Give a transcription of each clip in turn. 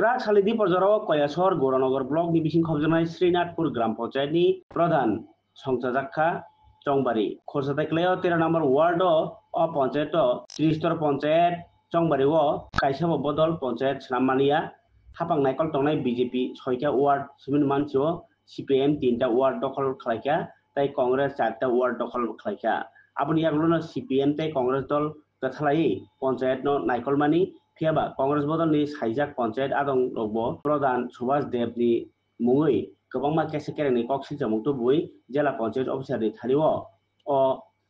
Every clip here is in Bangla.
Kraksalidi Porjaro Koyasor Goranogor Blok Division Khobjanai Srinatpur Gram Panchayat ni Pradhan Songchajakha Chongbari Khorsatai Kleo 13 number ward o Panchayat Tristor Panchayat Chongbari o Kaisabo Bodol Panchayat Snamania Hapang Naikol Tongnai BJP 6টা ward Simin Mancho CPM 3টা ward দখল খাইকা তাই কংগ্রেস 4টা ward দখল খাইকা আপনি আগলনো CPM তাই কংগ্রেস দল গাথালাই পঞ্চায়েত ন নাইকলমানি ফিয়াবা কংগ্রেস বদলনি সাইজাক পঞ্চায়েত আদং লগবো প্রধান সুভাষ দেবনি মুঙै गोबांमा केसे केरेनि कक सिलचामुक्तो बुइ जिल्ला पञ्चायत अफिसारनि थारिव अ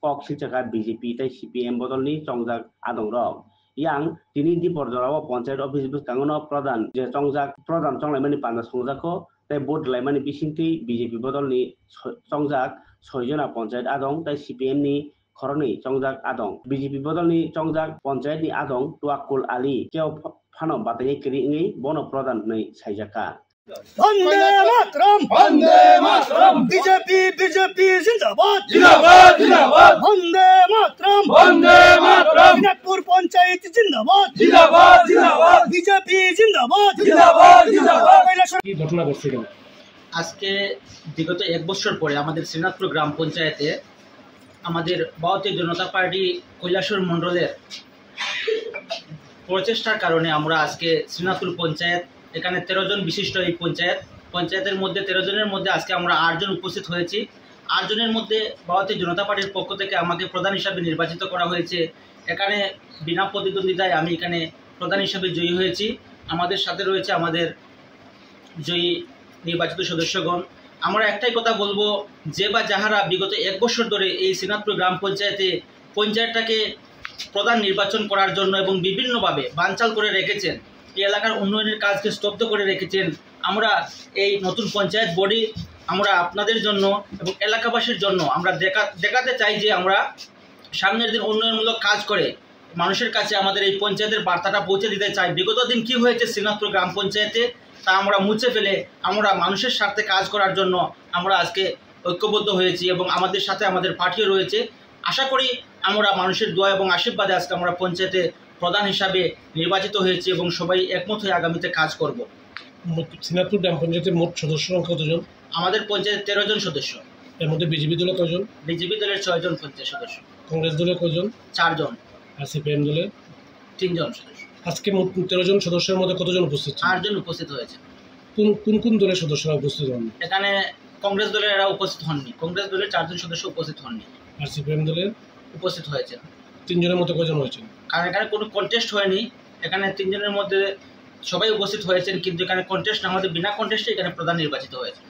कक सिलचाका BJP ताई CPM बदलनि चंजाक आदं रक yang tini di Porjarawa panchayat office बुस्कांगनो प्रधान जे चंजाक प्रधान चंलाइमानि पान्दा संजाखो ताई बोर्ड लाइमानि बिसिंथि BJP बदलनि चंजाक 6 जना पञ्चायत आदं ताई CPM नि खरनि चंजाक आदं BJP बदलनि चंजाक पञ्चायत नि आदं तुआकुल आली केव फानो बातायै करिङै बनो प्रधान नै साइजाका Vande Mataram BJP Zindabad Vande Mataram Srinatpur Panchayat Zindabad BJP Zindabad কি ঘটনা ঘটছে কেন আজকে বিগত এক বছর পরে আমাদের শ্রীনাথপুর গ্রাম পঞ্চায়েতে আমাদের ভারতীয় জনতা পার্টি কৈলাসহর মণ্ডলের প্রচেষ্টার কারণে আমরা আজকে শ্রীনাথপুর পঞ্চায়েত এখানে 13 জন বিশিষ্ট এই পঞ্চায়েতের মধ্যে 13 জনের মধ্যে আজকে আমরা 8 জন উপস্থিত হয়েছি 8 জনের মধ্যে ভারতীয় জনতা পার্টির পক্ষ থেকে আমাকে প্রধান হিসেবে নির্বাচিত করা হয়েছে এখানে বিনা প্রতিদ্বন্দ্বিতায় আমি এখানে প্রধান হিসেবে জয়ী হয়েছি আমাদের সাথে রয়েছে আমাদের জয়ী নির্বাচিত সদস্যগণ আমরা একটাই কথা বলবো যে বা যাহারা বিগত এক বছর ধরে এই শ্রীনাথপুর গ্রাম পঞ্চায়েতটাকে প্রধান নির্বাচন করার জন্য এবং বিভিন্নভাবে বানচাল করে রেখেছেন এই এলাকার উন্নয়নের কাজকে স্তব্ধ করে রেখেছেন আমরা এই নতুন পঞ্চায়েত বডি আমরা আপনাদের জন্য এবং এলাকাবাসীর জন্য আমরা দেখাতে চাই যে আমরা সামনের দিন উন্নয়নমূলক কাজ করে মানুষের কাছে আমাদের এই পঞ্চায়েতের বার্তাটা পৌঁছে দিতে চাই বিগত দিন কি হয়েছে শ্রীনাথপুর গ্রাম পঞ্চায়েতে তা আমরা মুছে ফেলে আমরা মানুষের স্বার্থে কাজ করার জন্য আমরা আজকে ঐক্যবদ্ধ হয়েছি এবং আমাদের সাথে আমাদের পার্টিও রয়েছে আশা করি আমরা মানুষের দোয়া এবং আশীর্বাদে আজকে আমরা পঞ্চায়েতে প্রধান হিসাবে নির্বাচিত হয়েছে এবং সবাই একমত হয়ে আগামীতে কাজ করব শ্রীনাথপুর গ্রাম পঞ্চায়েতের মোট সদস্য সংখ্যা কতজন আমাদের পঞ্চায়েতে 13 জন সদস্য এর মধ্যে বিজেপি দলের কয়জন বিজেপি দলের 6 জন পঞ্চায়েত সদস্য কংগ্রেস দলের কয়জন 4 জন আর CPM দলের 3 জন সদস্য আজকে মোট 13 জন সদস্যের মধ্যে কতজন উপস্থিত 8 জন উপস্থিত হয়েছে কোন দলের সদস্যরা উপস্থিত হন এখানে কংগ্রেস দলের এরা উপস্থিত হননি কংগ্রেস দলের 4 জন সদস্য উপস্থিত হননি আর CPM দলের উপস্থিত হয়েছে 3 জনের মধ্যে কয়জন হয়েছে কারণ এখানে কোনো কন্টেস্ট হয়নি এখানে 3 জনের মধ্যে সবাই উপস্থিত হয়েছেন কিন্তু এখানে কন্টেস্ট না আমাদের বিনা কন্টেস্টে এখানে প্রধান নির্বাচিত হয়েছে